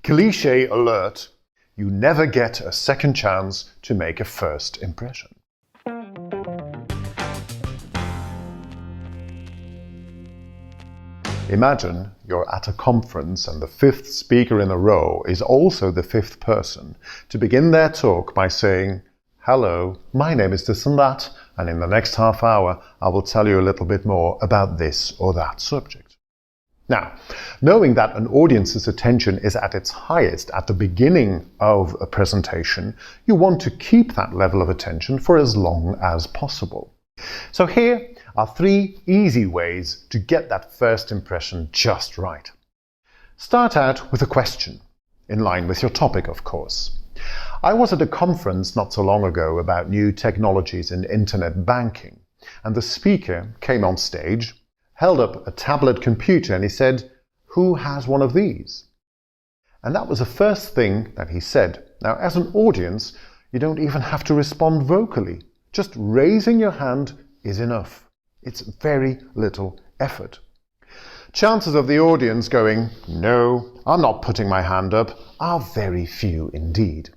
Cliché alert, you never get a second chance to make a first impression. Imagine you're at a conference and the fifth speaker in a row is also the fifth person to begin their talk by saying, "Hello, my name is this and that, and in the next half hour I will tell you a little bit more about this or that subject." Now, knowing that an audience's attention is at its highest at the beginning of a presentation, you want to keep that level of attention for as long as possible. So here are 3 easy ways to get that first impression just right. Start out with a question, in line with your topic, of course. I was at a conference not so long ago about new technologies in internet banking, and the speaker came on stage, held up a tablet computer, and he said, "Who has one of these?" And that was the first thing that he said. Now, as an audience, you don't even have to respond vocally. Just raising your hand is enough. It's very little effort. Chances of the audience going, "No, I'm not putting my hand up," are very few indeed.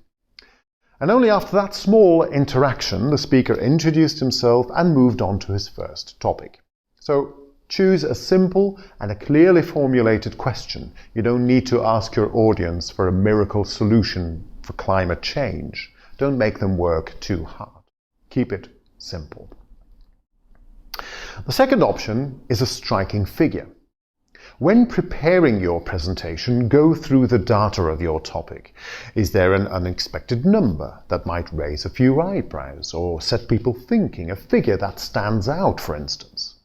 And only after that small interaction, the speaker introduced himself and moved on to his first topic. So, choose a simple and a clearly formulated question. You don't need to ask your audience for a miracle solution for climate change. Don't make them work too hard. Keep it simple. The second option is a striking figure. When preparing your presentation, go through the data of your topic. Is there an unexpected number that might raise a few eyebrows or set people thinking, a figure that stands out, for instance?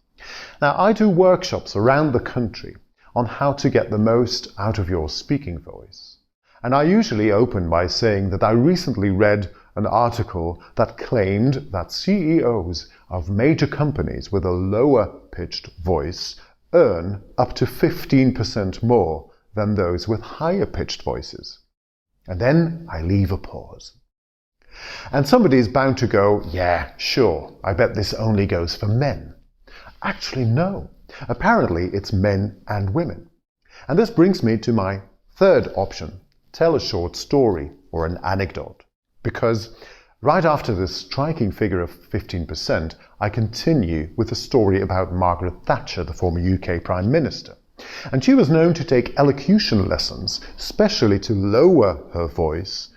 Now, I do workshops around the country on how to get the most out of your speaking voice. And I usually open by saying that I recently read an article that claimed that CEOs of major companies with a lower pitched voice earn up to 15% more than those with higher pitched voices. And then I leave a pause. And somebody is bound to go, "Yeah, sure, I bet this only goes for men." Actually, no. Apparently, it's men and women. And this brings me to my third option. Tell a short story or an anecdote. Because right after this striking figure of 15%, I continue with a story about Margaret Thatcher, the former UK Prime Minister. And she was known to take elocution lessons, especially to lower her voice,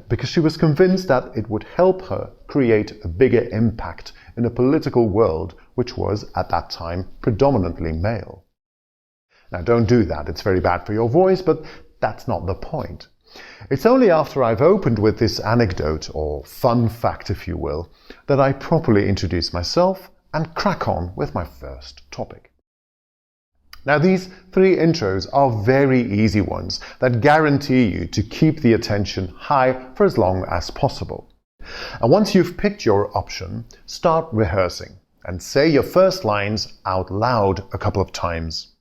because she was convinced that it would help her create a bigger impact in a political world which was, at that time, predominantly male. Now, don't do that. It's very bad for your voice, but that's not the point. It's only after I've opened with this anecdote, or fun fact if you will, that I properly introduce myself and crack on with my first topic. Now, these 3 intros are very easy ones that guarantee you to keep the attention high for as long as possible. And once you've picked your option, start rehearsing and say your first lines out loud a couple of times.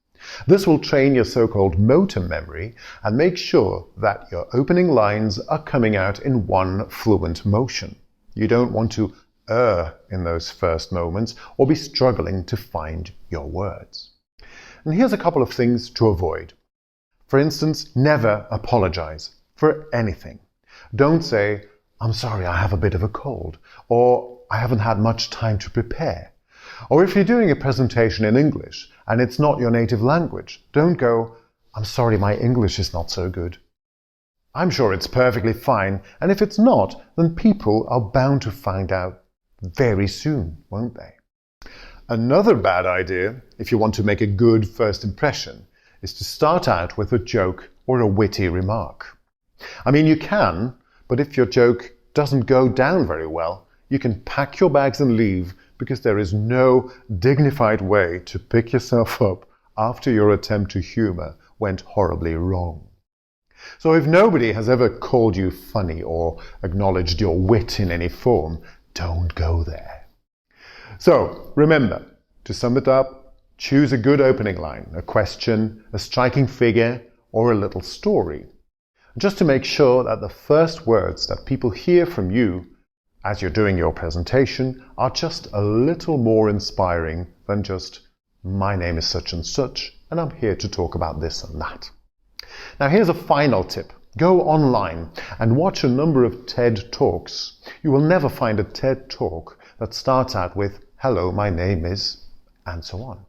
This will train your so-called motor memory and make sure that your opening lines are coming out in one fluent motion. You don't want to err in those first moments or be struggling to find your words. And here's a couple of things to avoid. For instance, never apologize for anything. Don't say, "I'm sorry, I have a bit of a cold," or "I haven't had much time to prepare." Or if you're doing a presentation in English and it's not your native language, don't go, "I'm sorry, my English is not so good." I'm sure it's perfectly fine, and if it's not, then people are bound to find out very soon, won't they? Another bad idea, if you want to make a good first impression, is to start out with a joke or a witty remark. I mean, you can, but if your joke doesn't go down very well, you can pack your bags and leave, because there is no dignified way to pick yourself up after your attempt to humor went horribly wrong. So if nobody has ever called you funny or acknowledged your wit in any form, don't go there. So remember, to sum it up, choose a good opening line, a question, a striking figure, or a little story. Just to make sure that the first words that people hear from you as you're doing your presentation are just a little more inspiring than just, "My name is such and such, and I'm here to talk about this and that." Now here's a final tip. Go online and watch a number of TED Talks. You will never find a TED Talk that starts out with, "Hello, my name is," and so on.